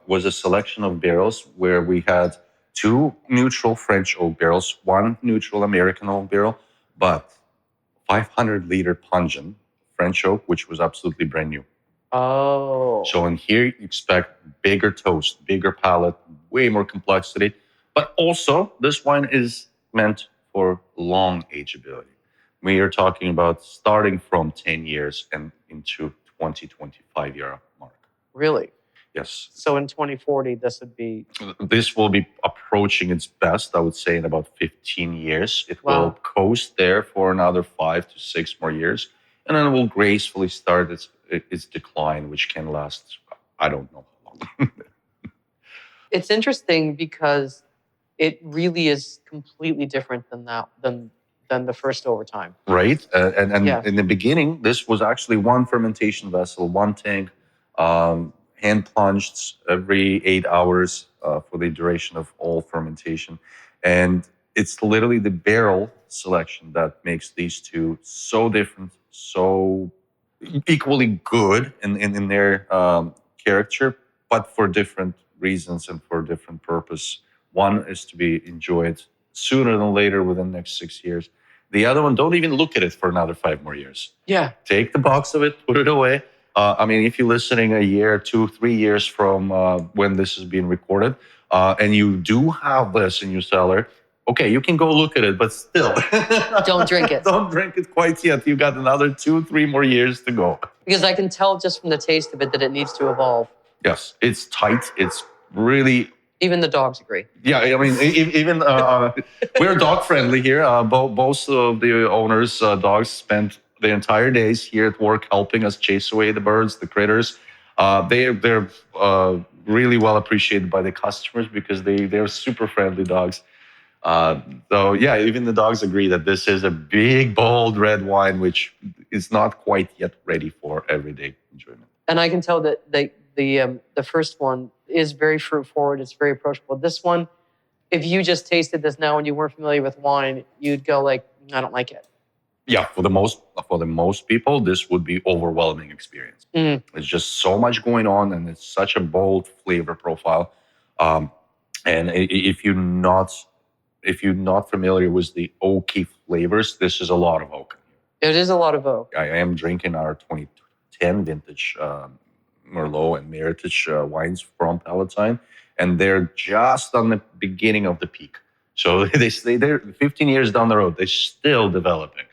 was a selection of barrels where we had 2 neutral French oak barrels, 1 neutral American oak barrel, but 500-liter pungent French oak, which was absolutely brand new.
Oh.
So in here, you expect bigger toast, bigger palate, way more complexity. But also, this wine is meant for long ageability. We are talking about starting from 10 years and into 2025-year mark.
Really?
Yes.
So in 2040, this would be...
This will be approaching its best, I would say, in about 15 years. It
Wow.
will coast there for another 5 to 6 more years, and then it will gracefully start its decline, which can last, I don't know how long.
It's interesting because it really is completely different than the first over time.
Right. And
Yeah.
in the beginning, this was actually one fermentation vessel, one tank, hand plunged every 8 hours for the duration of all fermentation. And it's literally the barrel selection that makes these two so different, so equally good in their character, but for different reasons and for different purpose. One is to be enjoyed sooner than later within the next 6 years. The other one, don't even look at it for another 5 more years.
Yeah.
Take the box of it, put it away. I mean, if you're listening a year, 2, 3 years from when this is being recorded, and you do have this in your cellar, okay, you can go look at it, but still.
Don't drink it.
Don't drink it quite yet. You got another 2, 3 more years to go.
Because I can tell just from the taste of it that it needs to evolve.
Yes, it's tight. It's really...
Even the dogs agree.
Yeah, I mean, even we're dog friendly here. Both of the owners' dogs spent the entire days here at work helping us chase away the birds, the critters. They're really well appreciated by the customers because they're super friendly dogs. So yeah, even the dogs agree that this is a big, bold red wine, which is not quite yet ready for everyday enjoyment.
And I can tell that the first one is very fruit forward. It's very approachable. This one, if you just tasted this now and you weren't familiar with wine, you'd go like, I don't like it.
Yeah, for the most people, this would be overwhelming experience. It's just so much going on, and it's such a bold flavor profile. And if you're not familiar with the oaky flavors, this is a lot of oak.
It is a lot of oak.
I am drinking our 2010 vintage Merlot and Meritage wines from Palatine, and they're just on the beginning of the peak. So they stay there 15 years down the road. They're still developing.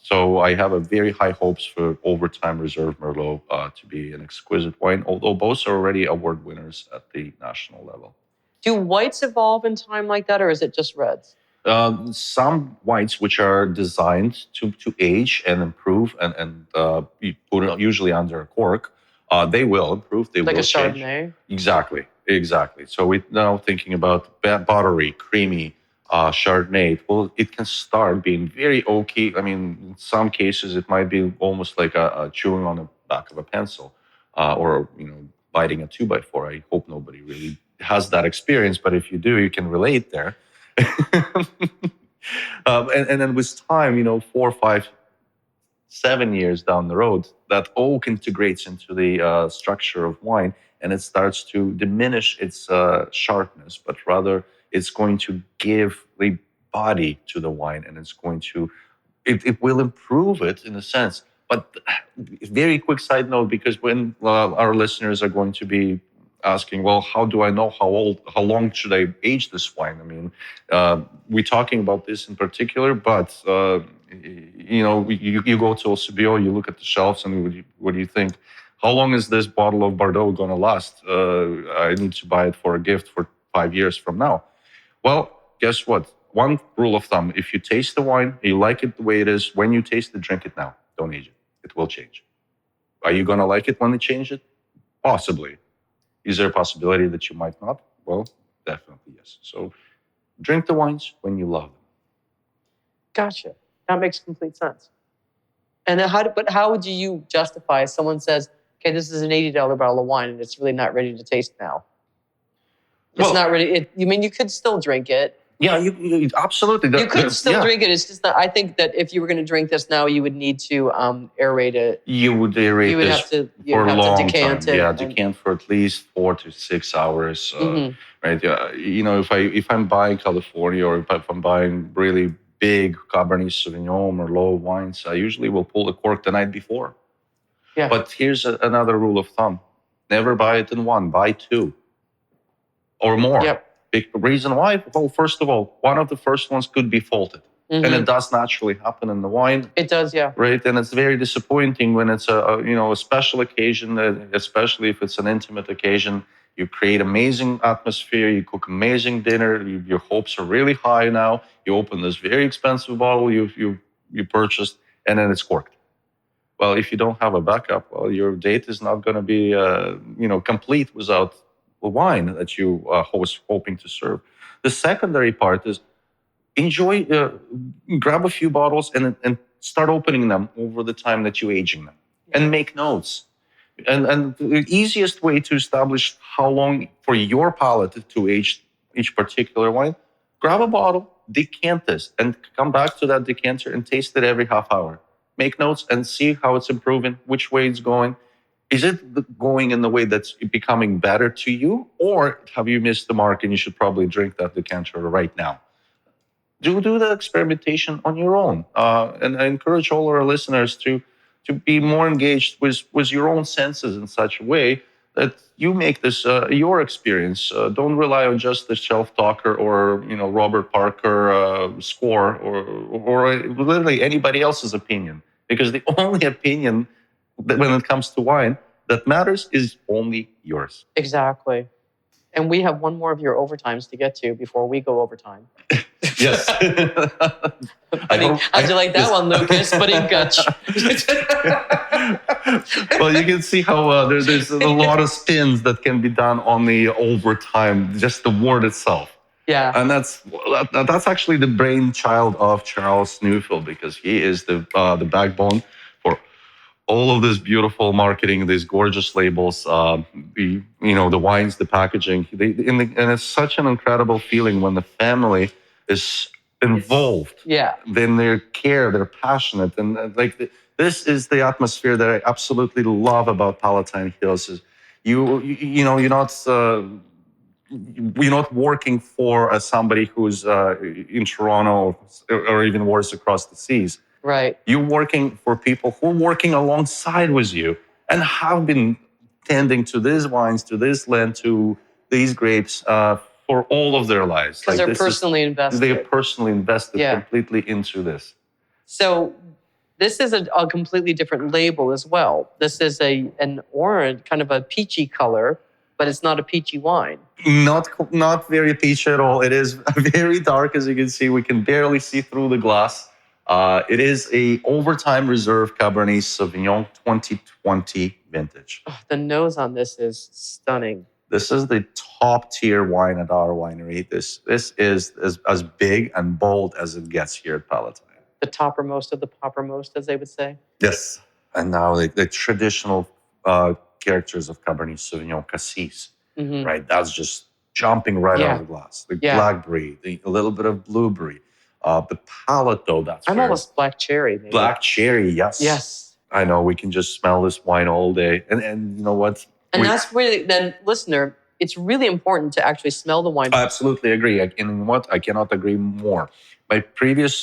So I have a very high hopes for Overtime Reserve Merlot to be an exquisite wine, although both are already award winners at the national level. Do
whites evolve in time like that, or is it just reds?
Some whites which are designed to age and improve and you put it usually under a cork, they will improve. They
like
will
a Chardonnay?
Change. Exactly. So we're now thinking about buttery, creamy Chardonnay. Well, it can start being very oaky. I mean, in some cases, it might be almost like a chewing on the back of a pencil or, biting a 2x4. I hope nobody really has that experience, but if you do, you can relate there. And then with time, 4, 5, 7 years down the road, that oak integrates into the structure of wine, and it starts to diminish its sharpness, but rather it's going to give the body to the wine, and it will improve it in a sense. But very quick side note, because when our listeners are going to be asking, well, how do I know how long should I age this wine? I mean, we're talking about this in particular, but you go to Osibio, you look at the shelves, and what do you think? How long is this bottle of Bordeaux going to last? I need to buy it for a gift for 5 years from now. Well, guess what? One rule of thumb: if you taste the wine, you like it the way it is, when you taste it, drink it now. Don't age it. It will change. Are you going to like it when they change it? Possibly. Is there a possibility that you might not? Well, definitely yes. So drink the wines when you love them.
Gotcha. That makes complete sense. And then how would you justify if someone says, okay, this is an $80 bottle of wine and it's really not ready to taste now? It's not ready. You could still drink it.
Yeah, you absolutely.
You could still drink it. It's just that I think that if you were going to drink this now, you would need to aerate it.
You would aerate
you would
this
have to,
for a long
decant
time.
it.
Yeah, decant for at least 4 to 6 hours. Right. If I'm buying California or if I'm buying really big Cabernet Sauvignon, Merlot wines, I usually will pull the cork the night before.
Yeah.
But here's another rule of thumb: never buy it in one. Buy 2 or more.
Yep.
Big reason why? Well, first of all, one of the first ones could be faulted. And it does naturally happen in the wine.
It does, yeah.
Right, and it's very disappointing when it's a special occasion, especially if it's an intimate occasion. You create amazing atmosphere, you cook amazing dinner. Your hopes are really high now. You open this very expensive bottle you purchased, and then it's corked. Well, if you don't have a backup, well, your date is not going to be complete without the wine that you was hoping to serve. The secondary part is enjoy, grab a few bottles and start opening them over the time that you're aging them, and make notes. And the easiest way to establish how long for your palate to age each particular wine, grab a bottle, decant this, and come back to that decanter and taste it every half hour. Make notes and see how it's improving, which way it's going. Is it going in the way that's becoming better to you, or have you missed the mark and you should probably drink that decanter right now? Do the experimentation on your own. And I encourage all our listeners to be more engaged with your own senses in such a way that you make this your experience. Don't rely on just the shelf talker or Robert Parker score or literally anybody else's opinion, because the only opinion that when it comes to wine that matters is only yours.
Exactly. And we have one more of your overtimes to get to before we go overtime.
Yes.
How'd you like that one, Lukas? But in Gutch.
Well, you can see how there's a lot of spins that can be done on the overtime, just the word itself.
Yeah.
And that's actually the brainchild of Charles Newfield, because he is the backbone for all of this beautiful marketing, these gorgeous labels, the wines, the packaging. And it's such an incredible feeling when the family is involved.
Yeah.
Then they care, they're passionate, and this is the atmosphere that I absolutely love about Palantine Hills. Is you're not working for somebody who's in Toronto or even worse across the seas.
Right.
You're working for people who are working alongside with you and have been tending to these wines, to this land, to these grapes for all of their lives.
Because they're personally invested.
They're personally invested completely into this.
So this is a completely different label as well. This is an orange, kind of a peachy color, but it's not a peachy wine.
Not very peachy at all. It is very dark, as you can see. We can barely see through the glass. It is a overtime reserve Cabernet Sauvignon 2020 vintage.
Oh, the nose on this is stunning.
This is the top tier wine at our winery. This is as big and bold as it gets here at Palatine.
The toppermost of the poppermost, as they would say.
Yes. And now the traditional characters of Cabernet Sauvignon, cassis, right? That's just jumping right out of the glass. The blackberry, a little bit of blueberry. The palate, though,
I'm almost black cherry. Maybe.
Black cherry, yes.
Yes.
I know, we can just smell this wine all day. And you know what?
And that's really, then, listener, it's really important to actually smell the wine.
I absolutely agree. And what? I cannot agree more. My previous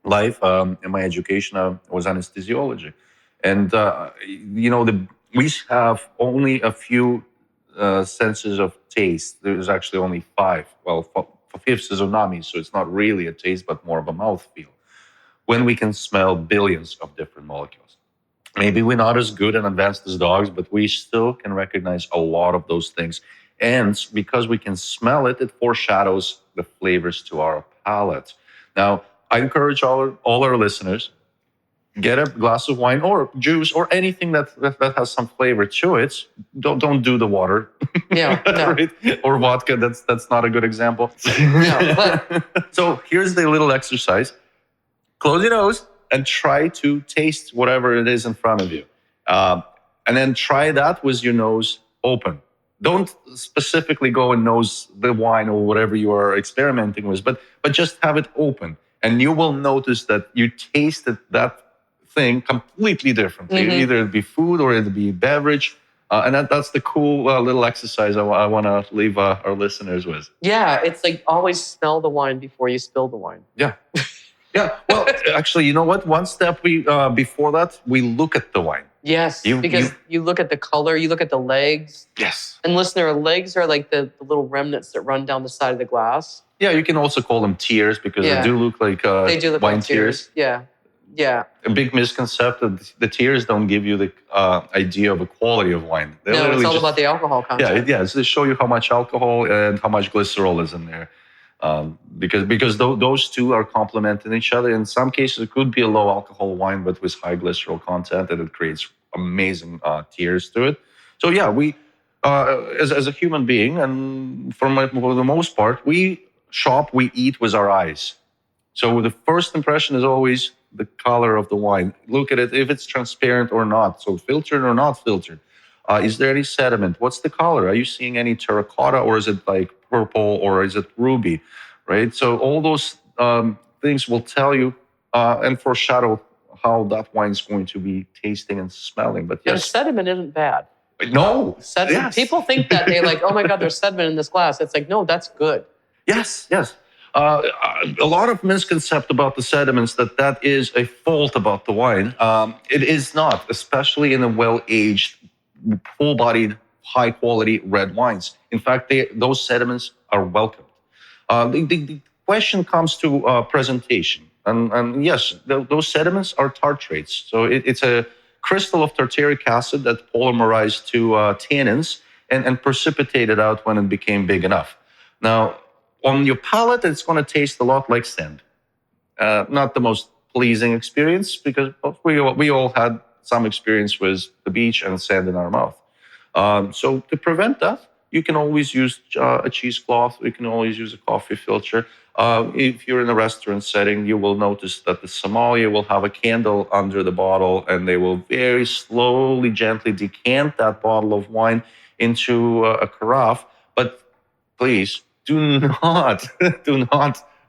life in my education was anesthesiology. And, we have only a few senses of taste. There's actually only 5. Well, fifth is umami, so it's not really a taste, but more of a mouthfeel. When we can smell billions of different molecules. Maybe we're not as good and advanced as dogs, but we still can recognize a lot of those things. And because we can smell it, it foreshadows the flavors to our palate. Now, I encourage all our listeners, get a glass of wine or juice or anything that has some flavor to it. Don't do the water.
Yeah, no.
Right? Or vodka. That's not a good example.
No, but...
So here's the little exercise. Close your nose and try to taste whatever it is in front of you. And then try that with your nose open. Don't specifically go and nose the wine or whatever you are experimenting with, but just have it open. And you will notice that you tasted that thing completely differently. Either it be food or it be beverage. And that's the cool little exercise I want to leave our listeners with.
Yeah, it's like always smell the wine before you spill the wine.
Yeah. Yeah. Well, actually, you know what? One step before that, we look at the wine.
Yes, because you look at the color, you look at the legs.
Yes.
And listener, legs are like the little remnants that run down the side of the glass.
Yeah, you can also call them tears because they do look like
they do look
wine
like tears. Yeah.
A big misconception: the tears don't give you the idea of the quality of wine.
No, it's all about the alcohol content.
Yeah, they show you how much alcohol and how much glycerol is in there. Because those two are complementing each other. In some cases, it could be a low alcohol wine, but with high glycerol content, and it creates amazing tears to it. So yeah, we as a human being, and for the most part, we eat with our eyes. So the first impression is always the color of the wine. Look at it, if it's transparent or not. So filtered or not filtered. Is there any sediment? What's the color? Are you seeing any terracotta, or is it like purple, or is it ruby? Right. So all those things will tell you and foreshadow how that wine is going to be tasting and smelling. But yes,
and sediment isn't bad.
No,
sediment. Yes. People think that they're like, oh my God, there's sediment in this glass. It's like, no, that's good.
Yes. A lot of misconception about the sediments that is a fault about the wine. It is not, especially in a well-aged, full-bodied, high-quality red wines. In fact, those sediments are welcomed. The question comes to presentation. And yes, those sediments are tartrates. So it's a crystal of tartaric acid that polymerized to tannins and precipitated out when it became big enough. Now, on your palate, it's going to taste a lot like sand. Not the most pleasing experience, because we all had some experience with the beach and sand in our mouth. So to prevent that, you can always use a cheesecloth. You can always use a coffee filter. If you're in a restaurant setting, you will notice that the sommelier will have a candle under the bottle, and they will very slowly, gently decant that bottle of wine into a carafe. But please, do not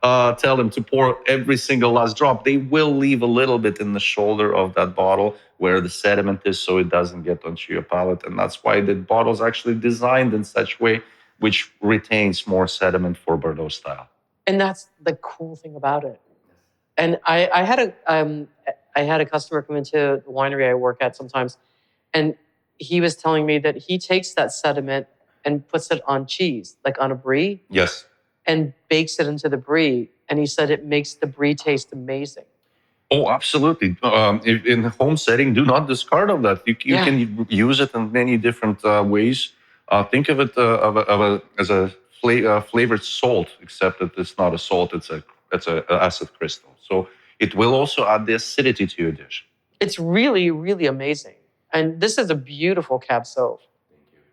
tell them to pour every single last drop. They will leave a little bit in the shoulder of that bottle where the sediment is, so it doesn't get onto your palate. And that's why the bottle is actually designed in such a way which retains more sediment for Bordeaux style.
And that's the cool thing about it. And I had a customer come into the winery I work at sometimes, and he was telling me that he takes that sediment and puts it on cheese, like on a brie.
Yes.
And bakes it into the brie. And he said it makes the brie taste amazing.
Oh, absolutely. In the home setting, do not discard of that. You can use it in many different ways. Think of it as a flavored salt, except that it's not a salt, it's an acid crystal. So it will also add the acidity to your dish.
It's really, really amazing. And this is a beautiful Cab Sauv.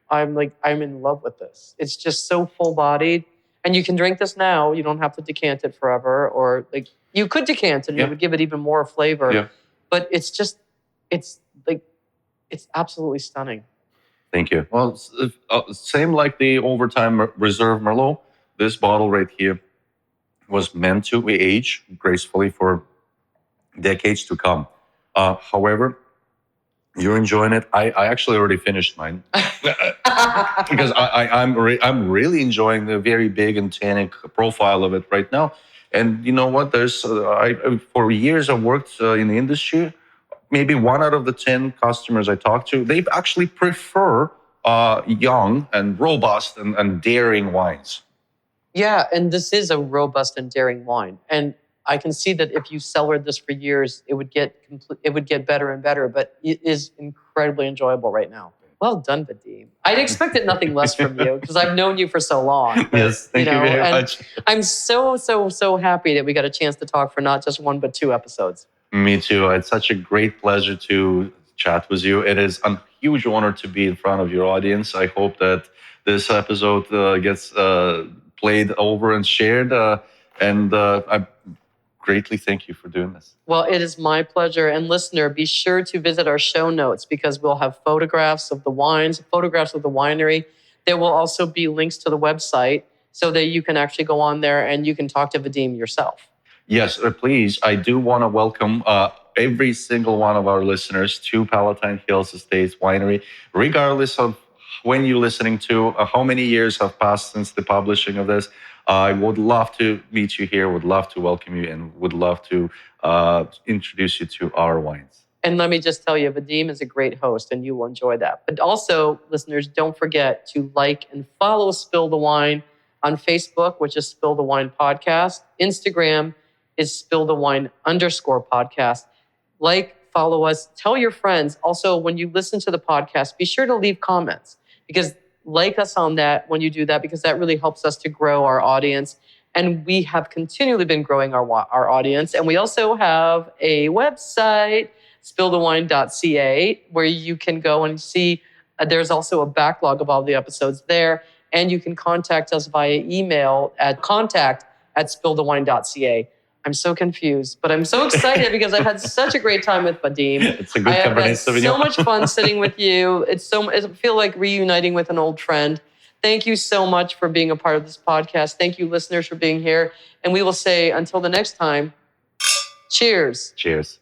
I'm in love with this. It's just so full-bodied. And you can drink this now. You don't have to decant it forever. Or like you could decant it and it would give it even more flavor.
Yeah.
But it's absolutely stunning.
Thank you. Well, same like the Overtime Reserve Merlot, this bottle right here was meant to age gracefully for decades to come. However, you're enjoying it. I actually already finished mine because I'm really enjoying the very big and tannic profile of it right now. And you know what? For years I've worked in the industry. Maybe 1 out of the 10 customers I talk to, they actually prefer young and robust and daring wines.
Yeah, and this is a robust and daring wine. And I can see that if you cellared this for years, it would get better and better. But it is incredibly enjoyable right now. Well done, Vadim. I'd expected nothing less from you because I've known you for so long. But,
yes, thank you very much.
I'm so happy that we got a chance to talk for not just 1 but 2 episodes.
Me too. It's such a great pleasure to chat with you. It is a huge honor to be in front of your audience. I hope that this episode gets played over and shared. And I greatly thank you for doing this.
Well, it is my pleasure. And listener, be sure to visit our show notes because we'll have photographs of the wines, photographs of the winery. There will also be links to the website so that you can actually go on there and you can talk to Vadim yourself.
Yes, please. I do want to welcome every single one of our listeners to Palantine Hills Estates Winery, regardless of when you're listening to, how many years have passed since the publishing of this. I would love to meet you here, would love to welcome you, and would love to introduce you to our wines.
And let me just tell you, Vadim is a great host and you will enjoy that. But also, listeners, don't forget to like and follow Spill the Wine on Facebook, which is Spill the Wine Podcast. Instagram is Spill the Wine _podcast. Like, follow us, tell your friends. Also, when you listen to the podcast, be sure to leave comments, because like us on that when you do that, because that really helps us to grow our audience. And we have continually been growing our audience. And we also have a website, spillthewine.ca, where you can go and see. There's also a backlog of all the episodes there. And you can contact us via email at contact@spillthewine.ca. I'm so confused, but I'm so excited because I've had such a great time with Vadim.
It's a good Cabernet Sauvignon.
So much fun sitting with you. I feel like reuniting with an old friend. Thank you so much for being a part of this podcast. Thank you, listeners, for being here. And we will say until the next time, cheers.
Cheers.